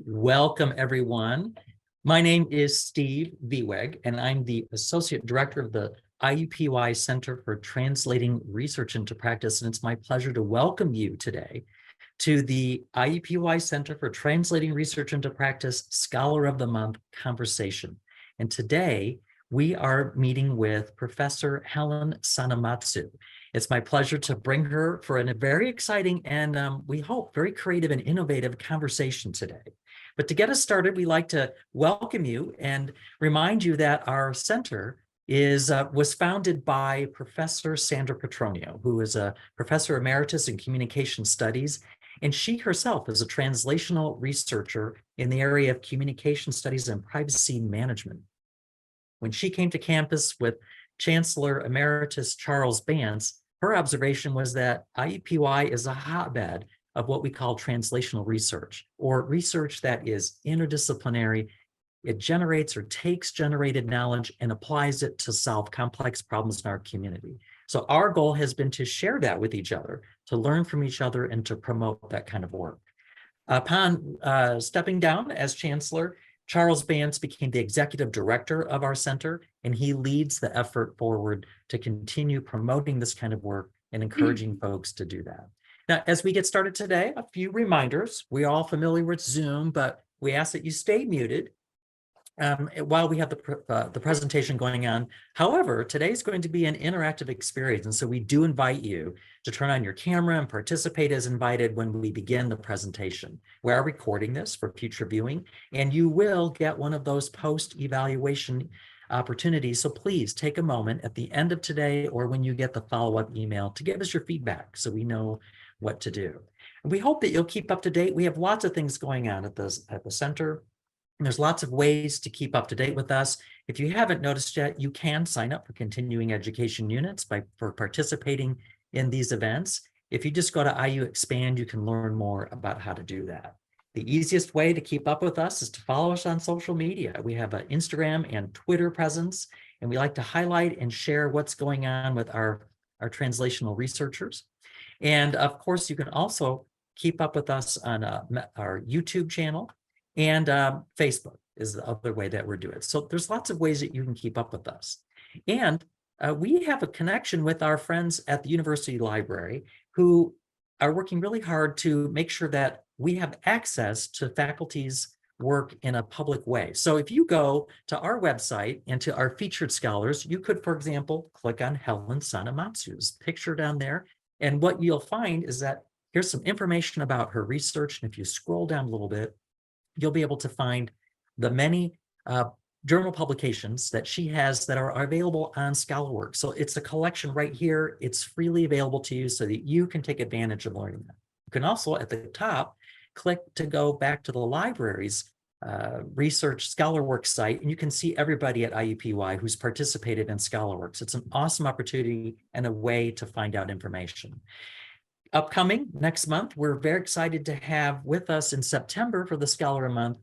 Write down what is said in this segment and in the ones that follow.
Welcome, everyone. My name is Steve Vieweg, and I'm the Associate Director of the IUPUI Center for Translating Research into Practice, and it's my pleasure to welcome you today to the IUPUI Center for Translating Research into Practice Scholar of the Month conversation. And today, we are meeting with Professor Helen Sanematsu. It's my pleasure to bring her for a very exciting and we hope very creative and innovative conversation today. But to get us started, we like to welcome you and remind you that our center was founded by Professor Sandra Petronio, who is a professor emeritus in communication studies, and she herself is a translational researcher in the area of communication studies and privacy management. When she came to campus with Chancellor Emeritus Charles Bance, her observation was that IUPUI is a hotbed of what we call translational research, or research that is interdisciplinary. It generates or takes generated knowledge and applies it to solve complex problems in our community. So our goal has been to share that with each other, to learn from each other, and to promote that kind of work. Upon stepping down as chancellor, Charles Bance became the executive director of our center, and he leads the effort forward to continue promoting this kind of work and encouraging folks to do that. Now, as we get started today, a few reminders. We're all familiar with Zoom, but we ask that you stay muted while we have the presentation going on. However, today's going to be an interactive experience, and so we do invite you to turn on your camera and participate as invited when we begin the presentation. We are recording this for future viewing, and you will get one of those post-evaluation opportunities. So please take a moment at the end of today or when you get the follow-up email to give us your feedback so we know what to do. And we hope that you'll keep up to date. We have lots of things going on at the center. And there's lots of ways to keep up to date with us. If you haven't noticed yet, you can sign up for continuing education units for participating in these events. If you just go to IU Expand, you can learn more about how to do that. The easiest way to keep up with us is to follow us on social media. We have an Instagram and Twitter presence, and we like to highlight and share what's going on with our translational researchers. And of course, you can also keep up with us on our YouTube channel. And Facebook is the other way that we're doing it. So there's lots of ways that you can keep up with us. And we have a connection with our friends at the University Library who are working really hard to make sure that we have access to faculty's work in a public way. So if you go to our website and to our featured scholars, you could, for example, click on Helen Sonomatsu's picture down there. And what you'll find is that here's some information about her research. And if you scroll down a little bit, you'll be able to find the many journal publications that she has that are available on ScholarWorks. So it's a collection right here. It's freely available to you so that you can take advantage of learning that. You can also, at the top, click to go back to the library's research ScholarWorks site, and you can see everybody at IUPUI who's participated in ScholarWorks. It's an awesome opportunity and a way to find out information. Upcoming next month, we're very excited to have with us in September for the Scholar Month,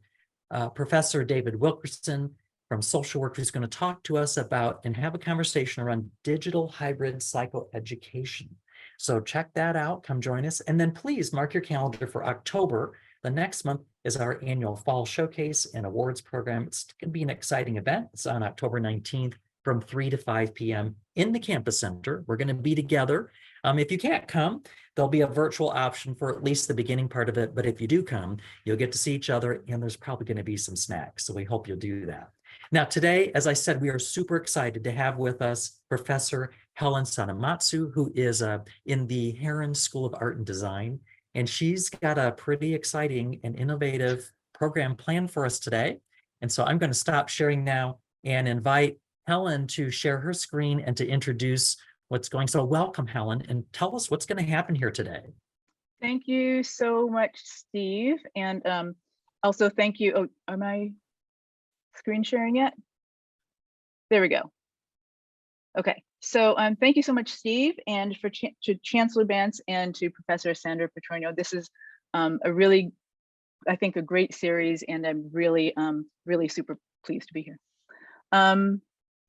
Professor David Wilkerson from Social Work, who's going to talk to us about and have a conversation around digital hybrid psychoeducation. So check that out, come join us. And then please mark your calendar for October. The next month is our annual Fall Showcase and Awards program. It's going to be an exciting event. It's on October 19th from 3 to 5 p.m. in the campus center. We're going to be together. If you can't come, there'll be a virtual option for at least the beginning part of it. But if you do come, you'll get to see each other, and there's probably going to be some snacks. So we hope you'll do that. Now, today, as I said, we are super excited to have with us Professor Helen Sanematsu, who is in the Heron School of Art and Design. And she's got a pretty exciting and innovative program planned for us today. And so I'm going to stop sharing now and invite Helen to share her screen and to introduce what's going. So welcome, Helen, and tell us what's going to happen here today. Thank you so much, Steve. And also thank you. Oh, am I screen sharing yet? There we go. Okay, so thank you so much, Steve, and to Chancellor Bance and to Professor Sandra Petronio. This is a really, I think, a great series, and I'm really, really super pleased to be here.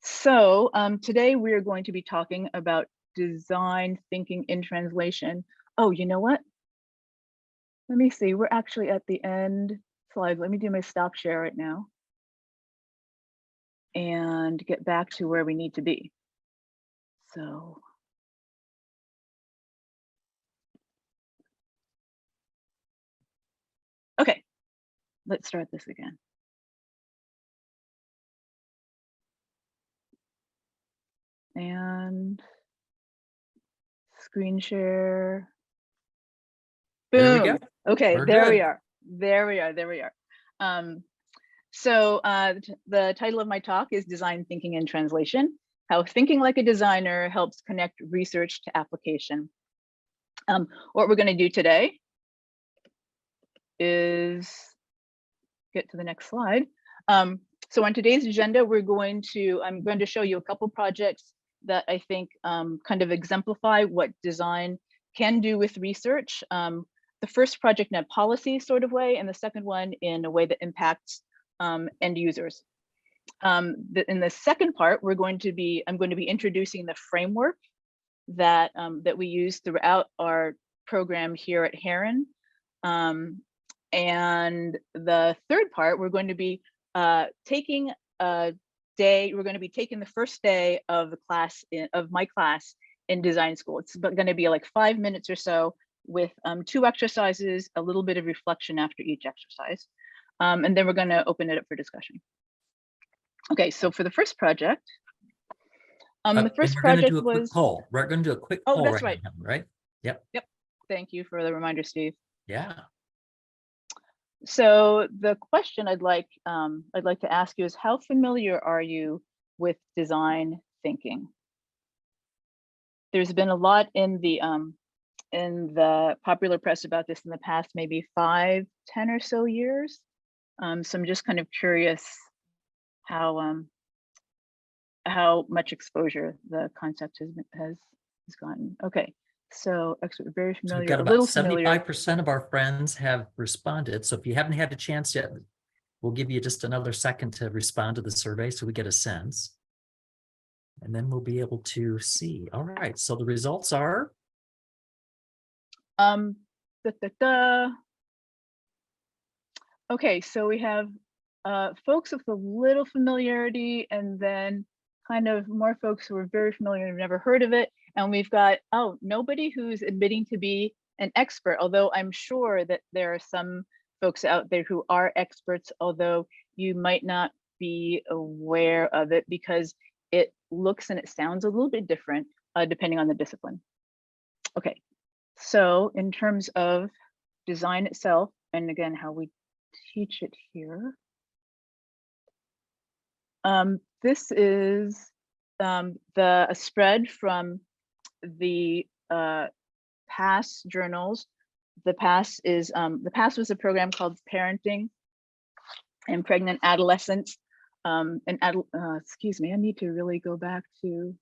So today we are going to be talking about design thinking in translation. Oh, you know what? Let me see, we're actually at the end. slide. Let me do my stop share right now and get back to where we need to be. So, okay, let's start this again. And screen share. Boom. There we go. Okay, We're there we good. are. There we are. There we are. So the title of my talk is Design Thinking and Translation: How Thinking Like a Designer Helps Connect Research to Application. What we're going to do today is get to the next slide. So on today's agenda, I'm going to show you a couple projects that I think kind of exemplify what design can do with research. The first project in a policy sort of way, and the second one in a way that impacts end users. In the second part, I'm going to be introducing the framework that that we use throughout our program here at Heron. And the third part, we're going to be taking the first day of the class of my class in design school. It's going to be like 5 minutes or so with 2 exercises, a little bit of reflection after each exercise. And then we're going to open it up for discussion. Okay, so for the first project, the first project was poll. We're going to do a quick poll. Oh, that's right. Now, right? Yep. Yep. Thank you for the reminder, Steve. Yeah. So the question I'd like to ask you is, how familiar are you with design thinking? There's been a lot in the popular press about this in the past, maybe 5, 10 or so years. So I'm just kind of curious how much exposure the concept has gotten. Okay, so very familiar. So we've got about 75% of our friends have responded. So if you haven't had a chance yet, we'll give you just another second to respond to the survey so we get a sense. And then we'll be able to see. All right, so the results are? Okay, so we have folks with a little familiarity, and then kind of more folks who are very familiar and have never heard of it. And we've got, nobody who's admitting to be an expert, although I'm sure that there are some folks out there who are experts, although you might not be aware of it because it looks and it sounds a little bit different depending on the discipline. Okay, so in terms of design itself, and again, how we teach it here. This is a spread from the PASS journals. The PASS was a program called Parenting and Pregnant Adolescents. Excuse me, I need to really go back to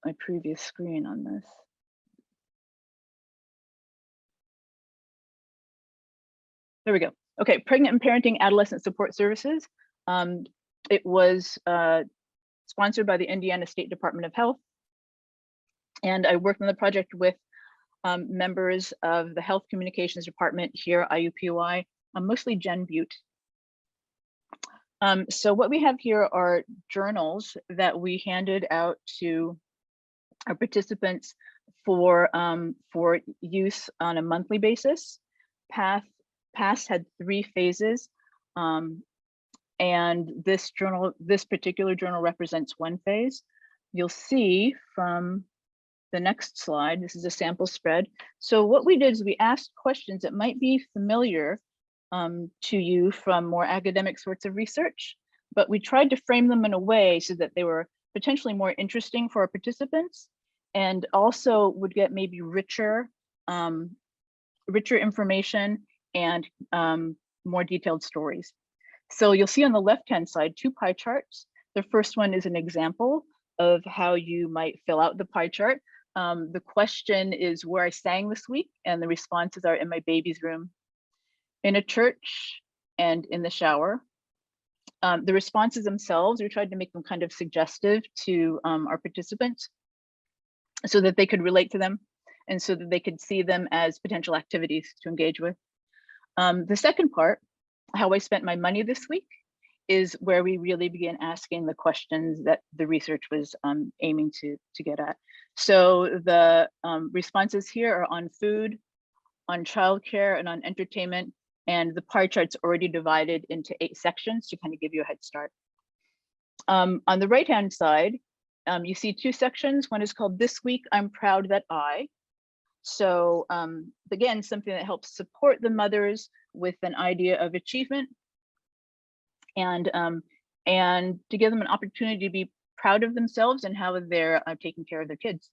my previous screen on this. There we go. Okay, Pregnant and Parenting Adolescent Support Services. It was sponsored by the Indiana State Department of Health. And I worked on the project with members of the Health Communications Department here at IUPUI, mostly Jen Butte. So what we have here are journals that we handed out to our participants for use on a monthly basis. PASS had 3 phases, and this particular journal represents 1 phase. You'll see from the next slide, this is a sample spread. So what we did is we asked questions that might be familiar to you from more academic sorts of research, but we tried to frame them in a way so that they were potentially more interesting for our participants and also would get maybe richer information and more detailed stories. So you'll see on the left-hand side 2 pie charts. The first one is an example of how you might fill out the pie chart. The question is where I sang this week, and the responses are in my baby's room, in a church, and in the shower. The responses themselves, we tried to make them kind of suggestive to our participants so that they could relate to them and so that they could see them as potential activities to engage with. The second part, how I spent my money this week, is where we really began asking the questions that the research was aiming to get at. So the responses here are on food, on childcare, and on entertainment. And the pie chart's already divided into 8 sections to kind of give you a head start. On the right-hand side, you see 2 sections. One is called This Week, I'm Proud That I. So again, something that helps support the mothers with an idea of achievement and to give them an opportunity to be proud of themselves and how they're taking care of their kids.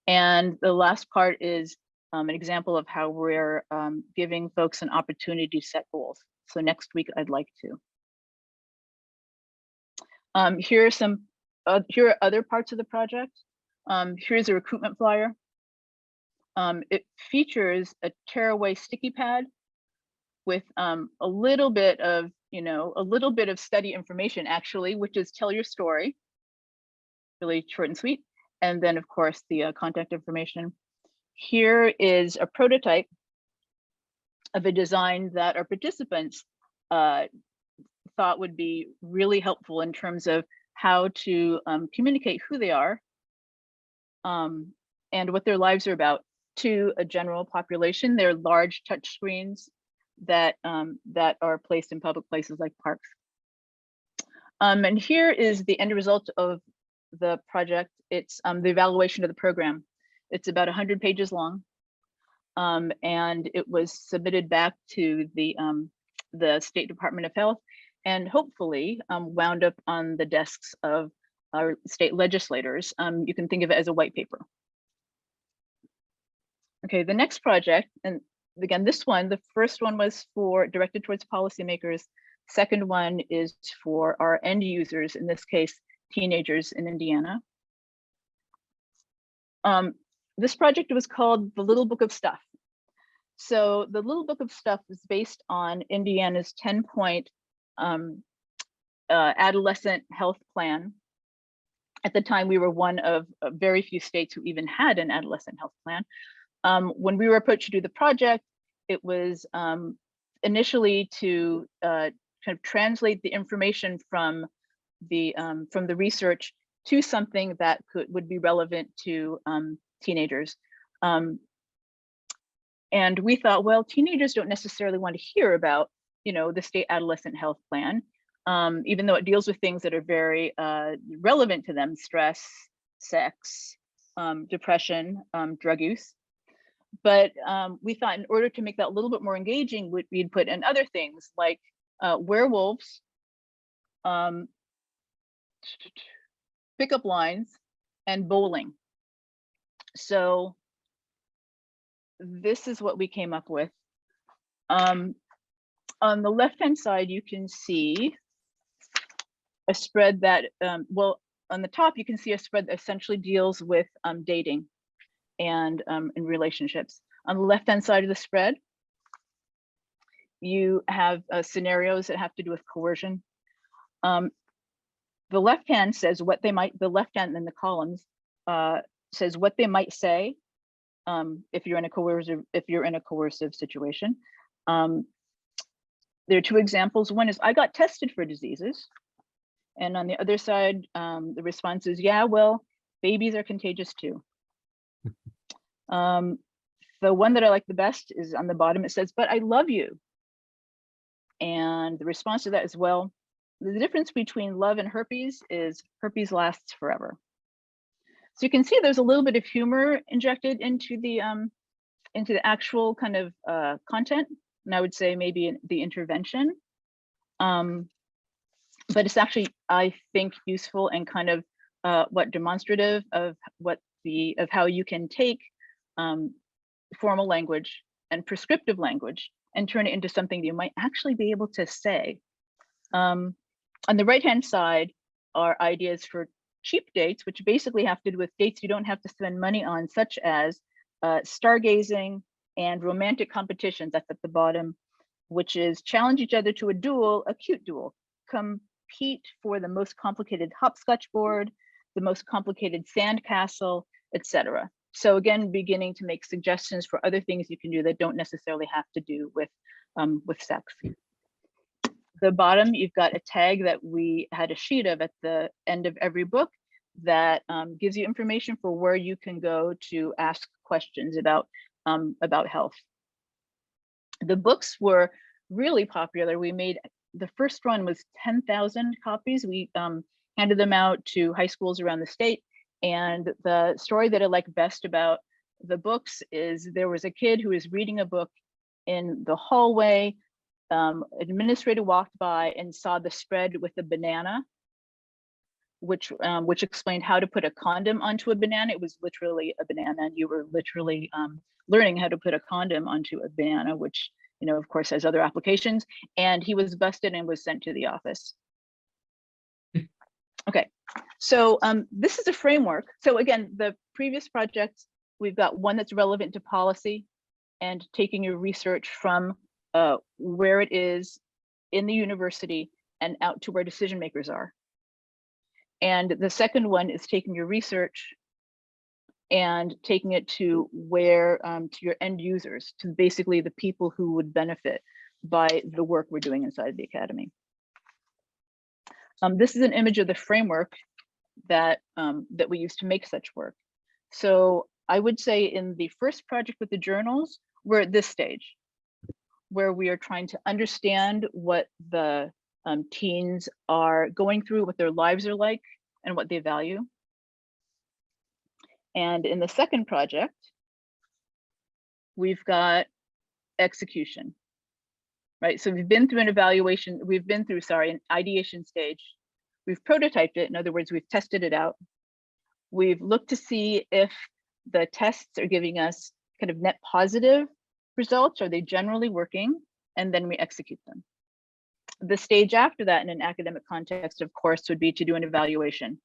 And the last part is an example of how we're giving folks an opportunity to set goals. So next week, I'd like to. Here are other parts of the project. Here's a recruitment flyer. It features a tearaway sticky pad with a little bit of, study information actually, which is tell your story, really short and sweet. And then of course the contact information. Here is a prototype of a design that our participants thought would be really helpful in terms of how to communicate who they are and what their lives are about to a general population. They're large touch screens that are placed in public places like parks. And here is the end result of the project. It's the evaluation of the program. It's about 100 pages long, and it was submitted back to the State Department of Health, and hopefully wound up on the desks of our state legislators. You can think of it as a white paper. Okay, the next project, and again, this one, the first one was directed towards policymakers. Second one is for our end users, in this case, teenagers in Indiana. This project was called The Little Book of Stuff. So the Little Book of Stuff is based on Indiana's 10-point adolescent health plan. At the time, we were one of very few states who even had an adolescent health plan. When we were approached to do the project, it was initially to kind of translate the information from the research to something that would be relevant to teenagers. And we thought, well, teenagers don't necessarily want to hear about, the state adolescent health plan, even though it deals with things that are very relevant to them: stress, sex, depression, drug use. But we thought in order to make that a little bit more engaging, we'd put in other things like werewolves, pickup lines, and bowling. So this is what we came up with. On the left-hand side, you can see a spread that, well, on the top, you can see a spread that essentially deals with dating and in relationships. On the left-hand side of the spread, you have scenarios that have to do with coercion. The left hand says what they might, the left hand in the columns says what they might say if you're in a coercive situation. There are 2 examples. One is, I got tested for diseases. And on the other side, the response is, yeah, well, babies are contagious too. The one that I like the best is on the bottom. It says, but I love you. And the response to that is, well, the difference between love and herpes is herpes lasts forever. So you can see there's a little bit of humor injected into the actual kind of content. And I would say maybe the intervention. But it's actually, I think, useful and kind of demonstrative of how you can take formal language and prescriptive language and turn it into something that you might actually be able to say. On the right-hand side are ideas for cheap dates, which basically have to do with dates you don't have to spend money on, such as stargazing and romantic competitions. That's at the bottom, which is challenge each other to a duel, a cute duel. Compete for the most complicated hopscotch board, the most complicated sand castle, etc. So again, beginning to make suggestions for other things you can do that don't necessarily have to do with sex. The bottom, you've got a tag that we had a sheet of at the end of every book that gives you information for where you can go to ask questions about health. The books were really popular. We made, the first one was 10,000 copies. We handed them out to high schools around the state. And the story that I like best about the books is there was a kid who was reading a book in the hallway. Administrator walked by and saw the spread with a banana, which explained how to put a condom onto a banana. It was literally a banana, and you were literally learning how to put a condom onto a banana, which, you know, of course, has other applications. And he was busted and was sent to the office. Okay, so this is a framework. So again, the previous projects, we've got one that's relevant to policy and taking your research from where it is in the university and out to where decision makers are. And the second one is taking your research and taking it to where, to your end users, to basically the people who would benefit by the work we're doing inside the academy. This is an image of the framework that that we use to make such work. So I would say in the first project with the journals, we're at this stage where we are trying to understand what the teens are going through, what their lives are like, and what they value. And in the second project, we've got execution, right? So we've been through an evaluation, we've been through, sorry, an ideation stage. We've prototyped it. In other words, we've tested it out. We've looked to see if the tests are giving us kind of net positive results. Are they generally working? And then we execute them. The stage after that in an academic context, of course, would be to do an evaluation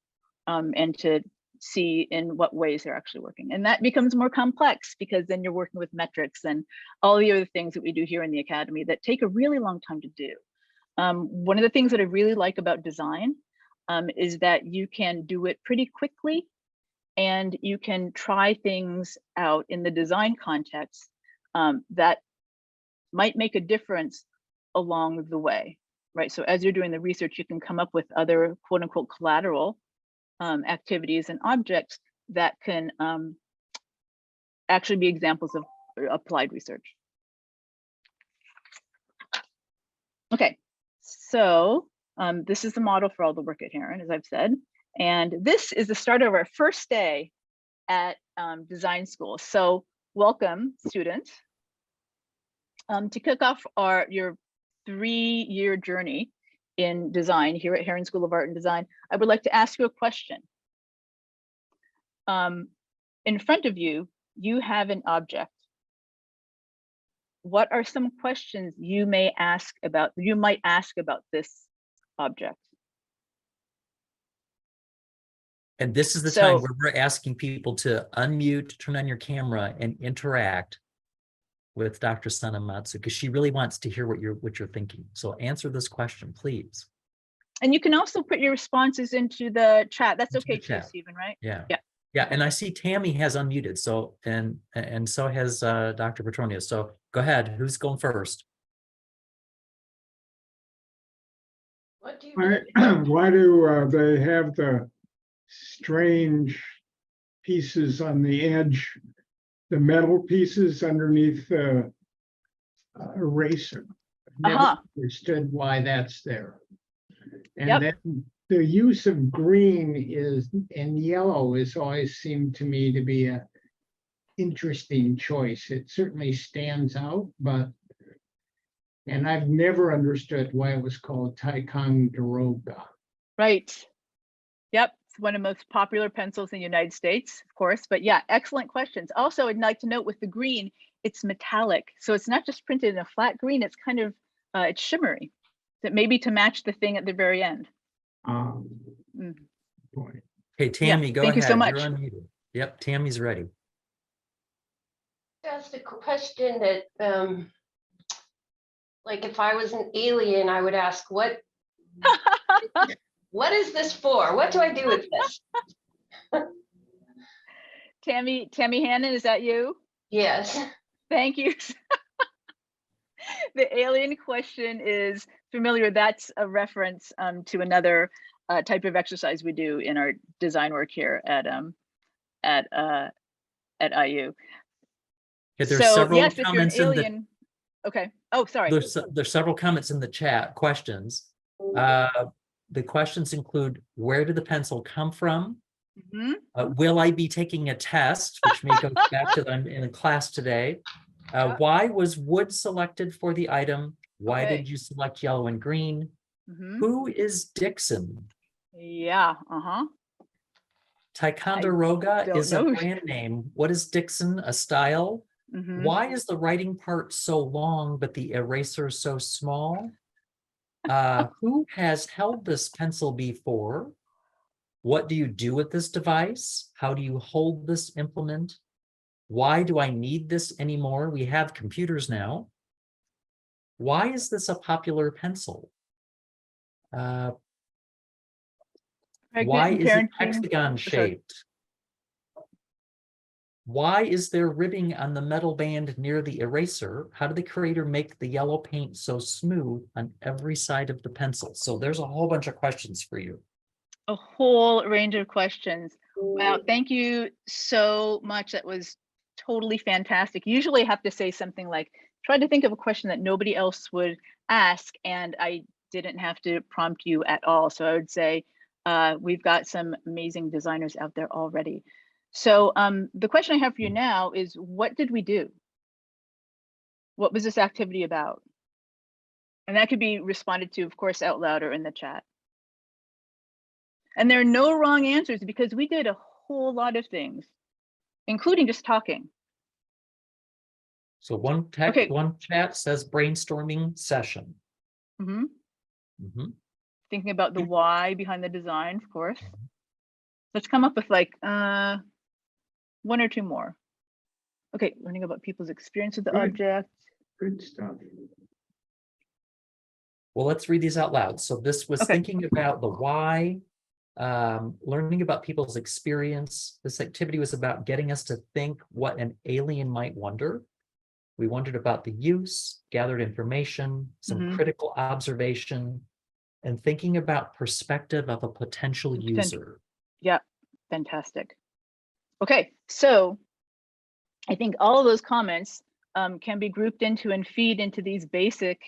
and to see in what ways they're actually working. And that becomes more complex because then you're working with metrics and all the other things that we do here in the academy that take a really long time to do. One of the things that I really like about design is that you can do it pretty quickly and you can try things out in the design context that might make a difference along the way, right? So as you're doing the research, you can come up with other quote unquote collateral activities and objects that can actually be examples of applied research. Okay, so this is the model for all the work at Heron, as I've said. And this is the start of our first day at design school. So welcome, students. To kick off your 3-year journey in design here at Heron School of Art and Design, I would like to ask you a question. In front of you, you have an object. What are some questions you might ask about this object? And this is the time where we're asking people to unmute, turn on your camera, and interact with Dr. Sanematsu, because she really wants to hear what you're thinking. So answer this question, please. And you can also put your responses into the chat. That's okay too, Stephen, right? Yeah. Yeah. Yeah. And I see Tammy has unmuted. So and so has Dr. Petronius. So go ahead. Who's going first? What do you why do they have the strange pieces on the edge, the metal pieces underneath the eraser? I've never understood why that's there. And then the use of green and yellow is always seemed to me to be a interesting choice. It certainly stands out, and I've never understood why it was called Ticonderoga. Right. Yep. It's one of the most popular pencils in the United States, of course. But yeah, excellent questions. Also, I'd like to note with the green, it's metallic. So it's not just printed in a flat green, it's kind of, it's shimmery. That maybe to match the thing at the very end. Hey, Tammy, go ahead. Thank you so much. You're unmuted. Yep, Tammy's ready. Asked a question that, like if I was an alien, I would ask, what is this for? What do I do with this? Tammy Hannon, is that you? Yes. Thank you. The alien question is familiar. That's a reference to another type of exercise we do in our design work here at IU. Okay, there's So several yes, if you're an comments in the alien, okay. Oh, sorry. there's several comments in the chat, questions. The questions include, where did the pencil come from? Mhm. Will I be taking a test, which may go back to them in a class today? Yeah. Why was wood selected for the item? Why Okay. did you select yellow and green? Mhm. Who is Dixon? Yeah. Ticonderoga don't is a know. brand name. What is Dixon? A style? Mhm. Why is the writing part so long, but the eraser so small? Who has held this pencil before? What do you do with this device? How do you hold this implement? Why do I need this anymore? We have computers now. Why is this a popular pencil? Why Pregnant and is it parenting. hexagon Sorry. shaped? Why is there ribbing on the metal band near the eraser? How did the creator make the yellow paint so smooth on every side of the pencil? So there's a whole bunch of questions for you. A whole range of questions. Wow, thank you so much. That was totally fantastic. Usually I have to say something like, try to think of a question that nobody else would ask, and I didn't have to prompt you at all. So I would say, we've got some amazing designers out there already. So the question I have for you now is, what did we do? What was this activity about? And that could be responded to, of course, out loud or in the chat. And there are no wrong answers because we did a whole lot of things, including just talking. So one chat says brainstorming session. Mhm. Mhm. Thinking about the why behind the design, of course. Let's come up with like one or two more. Okay, learning about people's experience with the Good. object. Good stuff. Well, let's read these out loud. So this was Okay. thinking about the why, learning about people's experience. This activity was about getting us to think what an alien might wonder. We wondered about the use, gathered information, some critical observation, and thinking about perspective of a potential user. Yeah, fantastic. Okay, so I think all of those comments can be grouped into and feed into these basic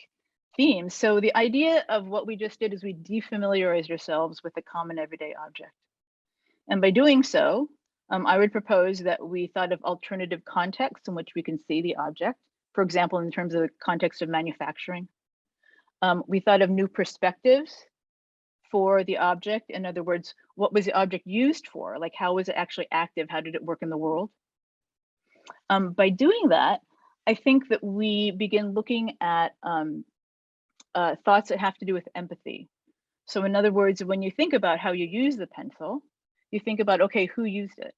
themes. So the idea of what we just did is we defamiliarized ourselves with a common everyday object. And by doing so, I would propose that we thought of alternative contexts in which we can see the object. For example, in terms of the context of manufacturing. We thought of new perspectives for the object. In other words, what was the object used for? Like, how was it actually active? How did it work in the world? By doing that, I think that we begin looking at thoughts that have to do with empathy. So in other words, when you think about how you use the pencil, you think about, okay, who used it?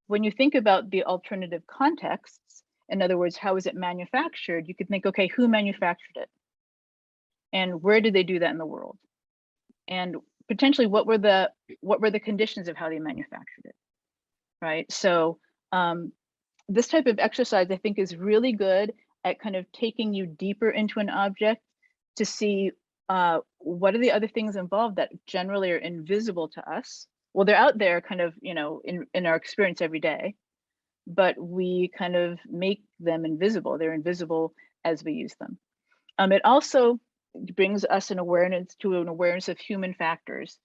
When you think about the alternative contexts, in other words, how is it manufactured? You could think, okay, who manufactured it? And where did they do that in the world? And potentially what were the conditions of how they manufactured it, right? So this type of exercise, I think, is really good at kind of taking you deeper into an object to see what are the other things involved that generally are invisible to us. Well, they're out there kind of, you know, in our experience every day, but we kind of make them invisible. They're invisible as we use them. It also brings us an awareness of human factors.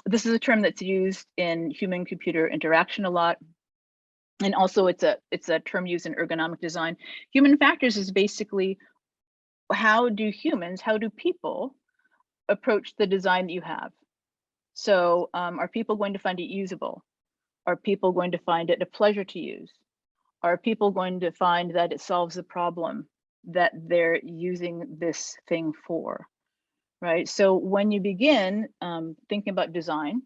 This is a term that's used in human-computer interaction a lot. And also it's a term used in ergonomic design. Human factors is basically how do people approach the design that you have? So are people going to find it usable? Are people going to find it a pleasure to use? Are people going to find that it solves the problem that they're using this thing for, right? So when you begin thinking about design,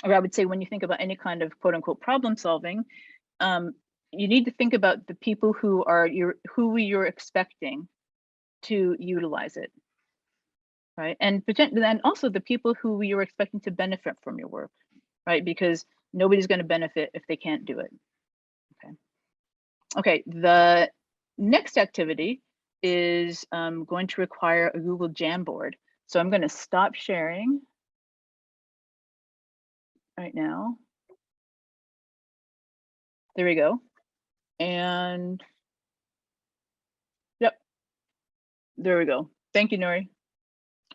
or I would say when you think about any kind of quote unquote problem solving, you need to think about the people who you're expecting to utilize it, right? And also the people who you're expecting to benefit from your work, right? Because Nobody's going to benefit if they can't do it. Okay. Okay, the next activity is going to require a Google Jamboard. So I'm going to stop sharing right now. There we go. And yep, there we go. Thank you, Nuri.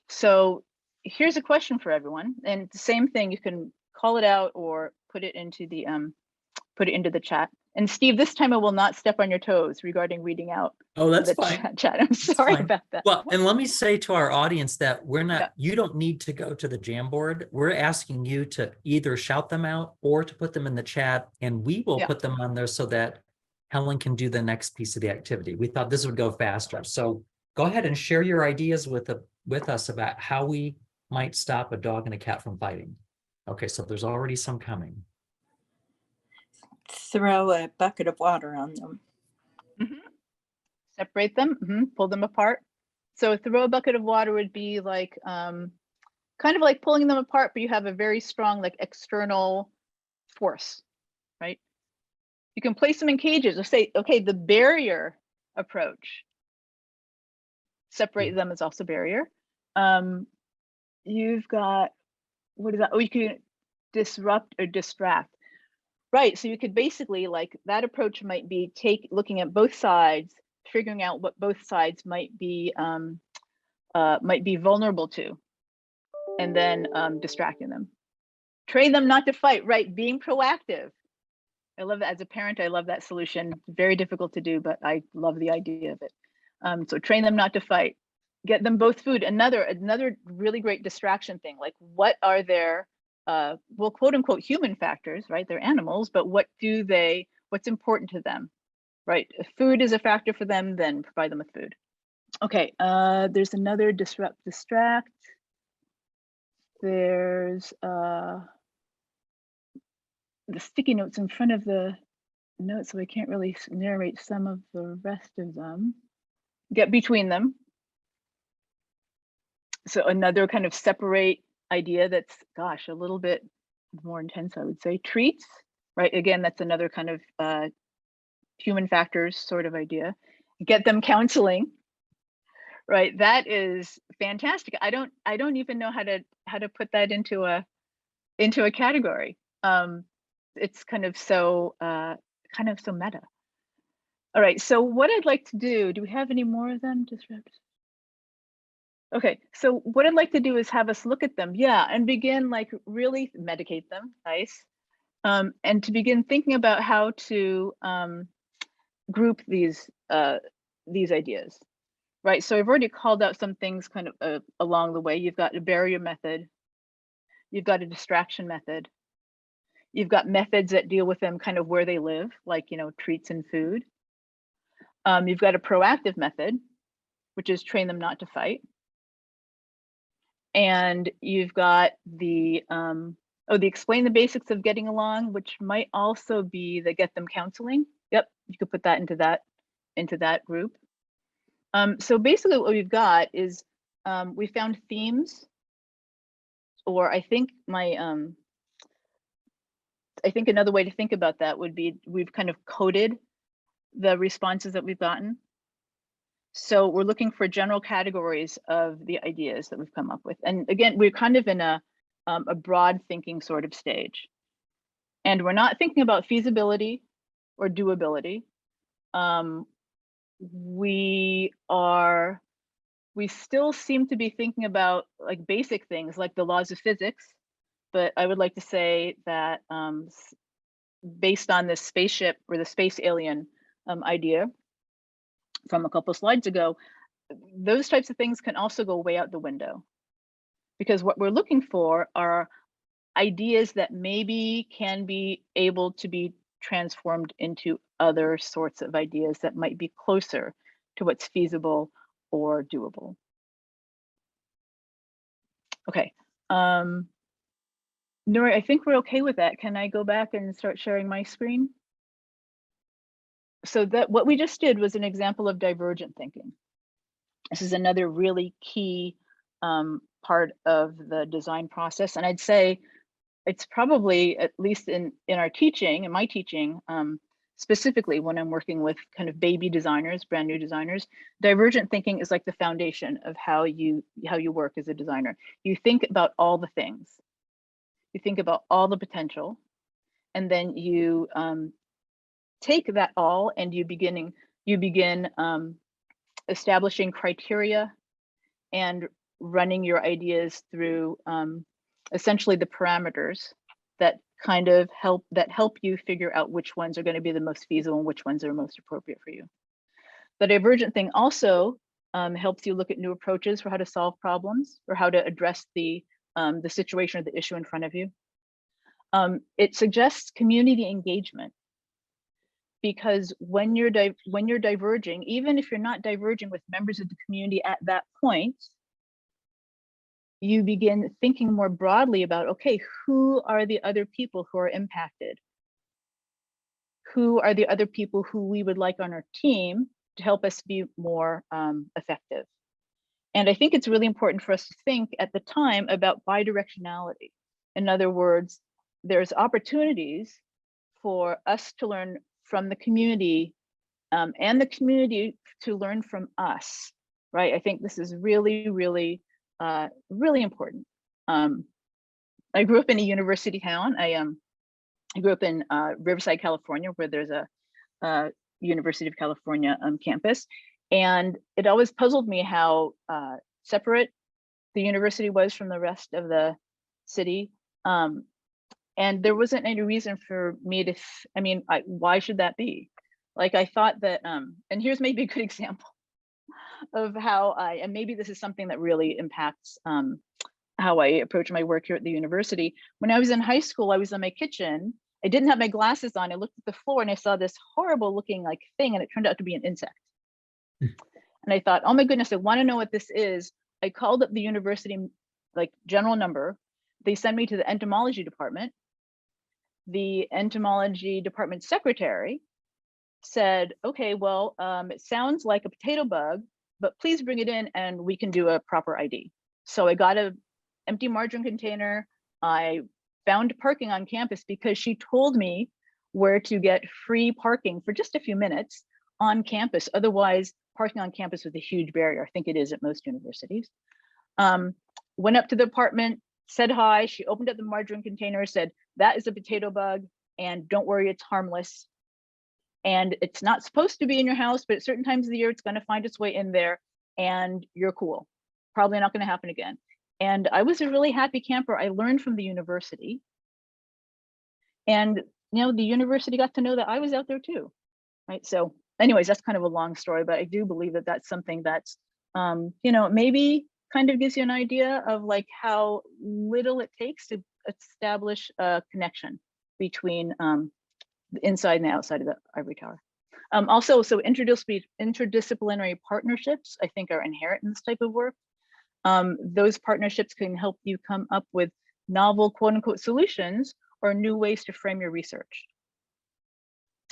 So here's a question for everyone, and the same thing, you can call it out or put it into the chat. And Steve, this time I will not step on your toes regarding reading out. Oh, that's the fine. chat. I'm That's sorry fine. about that. Well, and let me say to our audience that we're not, Yeah. you don't need to go to the Jamboard. We're asking you to either shout them out or to put them in the chat, and we will Yeah. put them on there so that Helen can do the next piece of the activity. We thought this would go faster. So go ahead and share your ideas with us about how we might stop a dog and a cat from fighting. Okay, so there's already some coming. Throw a bucket of water on them. Separate them, pull them apart. So throw a bucket of water would be like kind of like pulling them apart, but you have a very strong like external force, right? You can place them in cages or say, okay, the barrier approach. Separate them is also barrier. You've got, what is that? Oh, you can disrupt or distract. Right, so you could basically, like, that approach might be looking at both sides, figuring out what both sides might be vulnerable to, and then distracting them. Train them not to fight, right? Being proactive. I love that. As a parent, I love that solution. It's very difficult to do, but I love the idea of it. So train them not to fight. Get them both food. Another really great distraction thing, like what are their well, quote unquote human factors, right? They're animals, but what's important to them, right? If food is a factor for them, then provide them with food. Okay, there's another distract. There's the sticky notes in front of the notes, so I can't really narrate some of the rest of them. Get between them. So another kind of separate idea that's, gosh, a little bit more intense, I would say. Treats, right? Again, that's another kind of human factors sort of idea. Get them counseling, right? That is fantastic. I don't even know how to put that into a category. It's kind of so meta. All right, so what I'd like to do we have any more of them? Okay, so what I'd like to do is have us look at them, and begin like really medicate them, nice, and to begin thinking about how to group these ideas, right? So I've already called out some things kind of along the way. You've got a barrier method, you've got a distraction method, you've got methods that deal with them kind of where they live, like, you know, treats and food. You've got a proactive method, which is train them not to fight. And you've got the explain the basics of getting along, which might also be the get them counseling. Yep, you could put that into that group. So basically what we've got is we found themes, or I think another way to think about that would be we've kind of coded the responses that we've gotten. So we're looking for general categories of the ideas that we've come up with. And again, we're kind of in a broad thinking sort of stage. And we're not thinking about feasibility or doability. We still seem to be thinking about like basic things like the laws of physics, but I would like to say that based on this spaceship or the space alien idea from a couple slides ago, those types of things can also go way out the window, because what we're looking for are ideas that maybe can be able to be transformed into other sorts of ideas that might be closer to what's feasible or doable. Okay, Nuri, I think we're okay with that. Can I go back and start sharing my screen? So that what we just did was an example of divergent thinking. This is another really key part of the design process. And I'd say it's probably, at least in our teaching, in my teaching, specifically when I'm working with kind of baby designers, brand new designers, divergent thinking is like the foundation of how you work as a designer. You think about all the things, you think about all the potential, and then you take that all and you begin establishing criteria and running your ideas through essentially the parameters that kind of help you figure out which ones are going to be the most feasible and which ones are most appropriate for you. The divergent thing also helps you look at new approaches for how to solve problems or how to address the situation or the issue in front of you. It suggests community engagement, because when you're diverging, even if you're not diverging with members of the community at that point, you begin thinking more broadly about, okay, who are the other people who are impacted? Who are the other people who we would like on our team to help us be more effective? And I think it's really important for us to think at the time about bidirectionality. In other words, there's opportunities for us to learn from the community and the community to learn from us, right? I think this is really, really, really important. I grew up in a university town. I grew up in Riverside, California, where there's a University of California campus. And it always puzzled me how separate the university was from the rest of the city. And there wasn't any reason for me to, why should that be? Like, I thought that, and here's maybe a good example of how and maybe this is something that really impacts how I approach my work here at the university. When I was in high school, I was in my kitchen. I didn't have my glasses on. I looked at the floor and I saw this horrible looking like thing, and it turned out to be an insect. And I thought, oh my goodness, I want to know what this is. I called up the university, like, general number. They sent me to the entomology department. The entomology department secretary said, okay, well, it sounds like a potato bug, but please bring it in and we can do a proper ID. So I got an empty margarine container. I found parking on campus because she told me where to get free parking for just a few minutes on campus. Otherwise, parking on campus was a huge barrier. I think it is at most universities. Went up to the apartment, said hi. She opened up the margarine container, said, that is a potato bug, and don't worry, it's harmless. And it's not supposed to be in your house, but at certain times of the year, it's going to find its way in there, and you're cool. Probably not going to happen again. And I was a really happy camper. I learned from the university. And, the university got to know that I was out there too, right? So anyways, that's kind of a long story, but I do believe that that's something that's, maybe kind of gives you an idea of like how little it takes to establish a connection between the inside and the outside of the ivory tower. Also, so interdisciplinary partnerships, I think, are inherent in this type of work. Those partnerships can help you come up with novel, quote unquote, solutions or new ways to frame your research.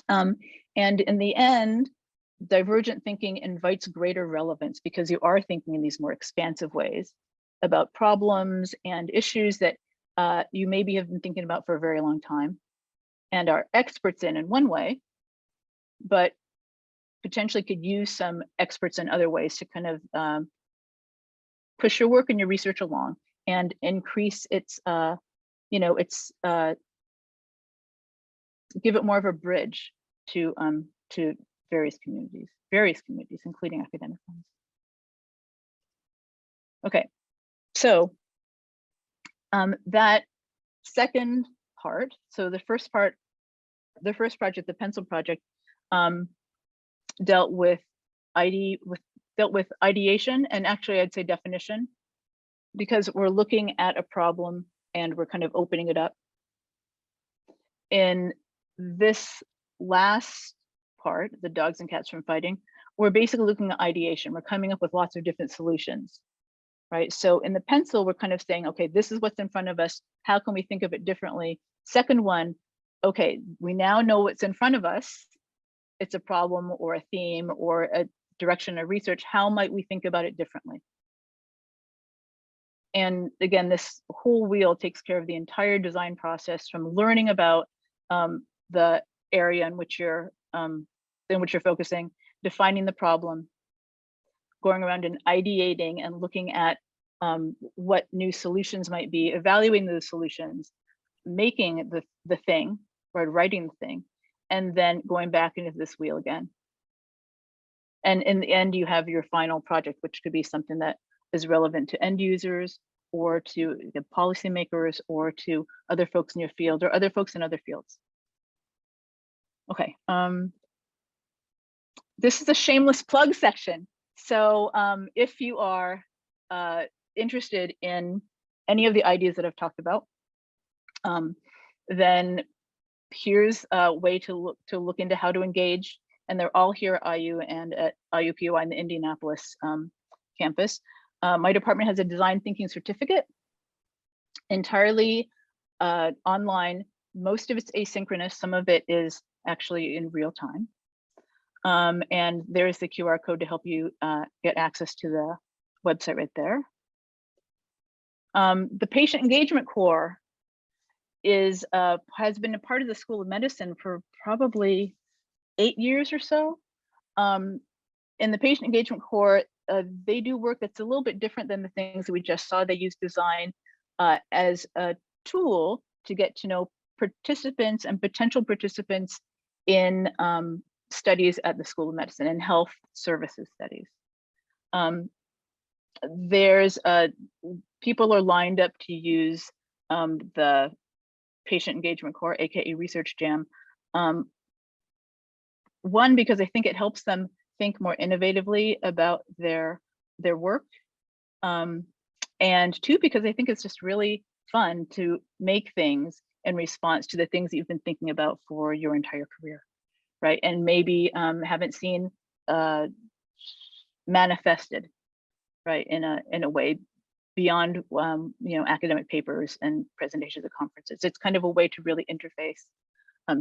And in the end, divergent thinking invites greater relevance because you are thinking in these more expansive ways about problems and issues that you maybe have been thinking about for a very long time and are experts in one way, but potentially could use some experts in other ways to kind of push your work and your research along and increase its, give it more of a bridge to various communities, including academic ones. Okay, so that second part, so the first project, the pencil project, dealt with ideation, and actually I'd say definition, because we're looking at a problem and we're kind of opening it up. In this last part, the dogs and cats from fighting, we're basically looking at ideation. We're coming up with lots of different solutions, right? So in the pencil, we're kind of saying, okay, this is what's in front of us. How can we think of it differently? Second one, okay, we now know what's in front of us. It's a problem or a theme or a direction of research. How might we think about it differently? And again, this whole wheel takes care of the entire design process, from learning about the area in which you're focusing, defining the problem, going around and ideating and looking at what new solutions might be, evaluating those solutions, making the thing, or writing the thing, and then going back into this wheel again. And in the end, you have your final project, which could be something that is relevant to end users, or to the policymakers, or to other folks in your field, or other folks in other fields. Okay, this is a shameless plug section. So if you are interested in any of the ideas that I've talked about, then here's a way to look into how to engage. And they're all here at IU and at IUPUI in the Indianapolis campus. My department has a design thinking certificate, entirely online. Most of it's asynchronous. Some of it is actually in real time. And there's the QR code to help you get access to the website right there. The patient engagement core has been a part of the School of Medicine for probably 8 years or so. In the patient engagement core, they do work that's a little bit different than the things that we just saw. They use design as a tool to get to know participants and potential participants in studies at the School of Medicine and health services studies. People are lined up to use the patient engagement core, aka Research Jam. One, because I think it helps them think more innovatively about their work. And two, because I think it's just really fun to make things in response to the things that you've been thinking about for your entire career, right? And maybe haven't seen manifested, right, in a way beyond academic papers and presentations at conferences. It's kind of a way to really interface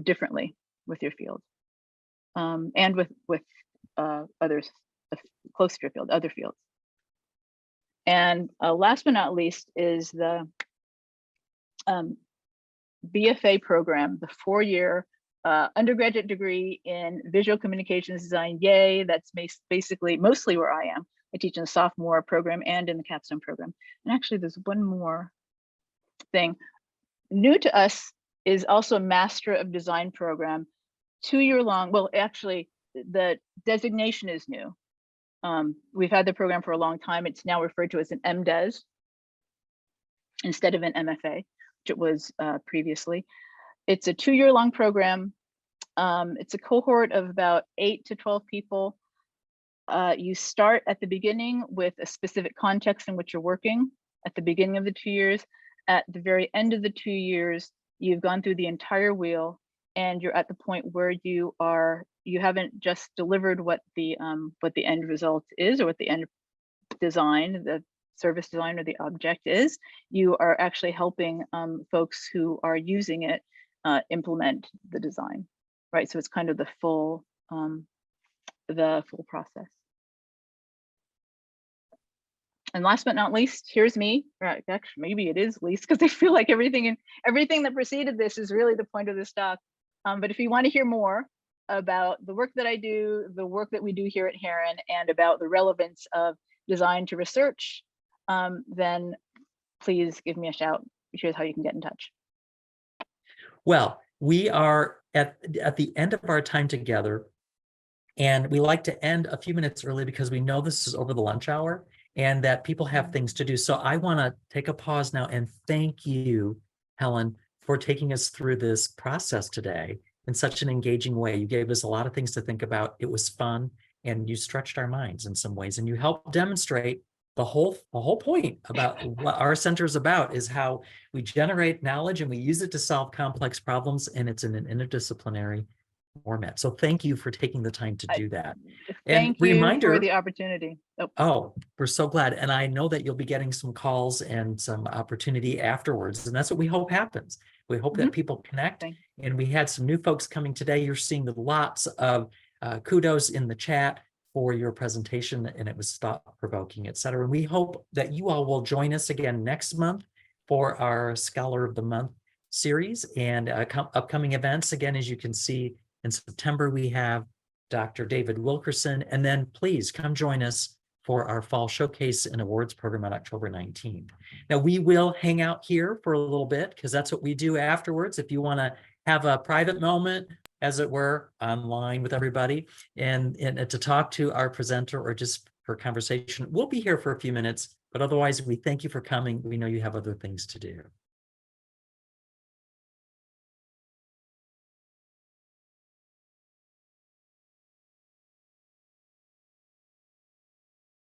differently with your field, and with others close to your field, other fields. And last but not least is the Bfa program, the 4-year undergraduate degree in visual communications design. Yay, that's basically mostly where I am. I teach in the sophomore program and in the capstone program. And actually there's one more thing. New to us is also a Master of Design program, 2-year long. Well, actually the designation is new. We've had the program for a long time. It's now referred to as an MDes instead of an MFA, which it was previously. It's a 2-year long program. It's a cohort of about 8 to 12 people. You start at the beginning with a specific context in which you're working at the beginning of the 2 years. At the very end of the 2 years, you've gone through the entire wheel and you're at the point where you haven't just delivered what the end result is, or what the end design, the service design or the object is. You are actually helping folks who are using it implement the design, right? So it's kind of the full process. And last but not least, here's me. Right, actually, maybe it is least, because I feel like everything that preceded this is really the point of this talk. But if you want to hear more about the work that I do, the work that we do here at Heron, and about the relevance of design to research, then please give me a shout. Here's how you can get in touch. Well, we are at the end of our time together, and we like to end a few minutes early because we know this is over the lunch hour and that people have things to do. So I want to take a pause now and thank you, Helen, for taking us through this process today in such an engaging way. You gave us a lot of things to think about. It was fun, and you stretched our minds in some ways, and you helped demonstrate the whole point about what our center is about, is how we generate knowledge and we use it to solve complex problems, and it's in an interdisciplinary format. So thank you for taking the time to do that. Thank you reminder, for the opportunity. Oh, we're so glad. And I know that you'll be getting some calls and some opportunity afterwards. And that's what we hope happens. We hope that people connect. And we had some new folks coming today. You're seeing lots of kudos in the chat for your presentation, and it was thought-provoking, et cetera. And we hope that you all will join us again next month for our Scholar of the Month series and upcoming events. Again, as you can see, in September, we have Dr. David Wilkerson, and then please come join us for our Fall Showcase and Awards program on October 19th. Now, we will hang out here for a little bit because that's what we do afterwards. If you want to have a private moment, as it were, online with everybody and to talk to our presenter or just for conversation, we'll be here for a few minutes, but otherwise we thank you for coming. We know you have other things to do.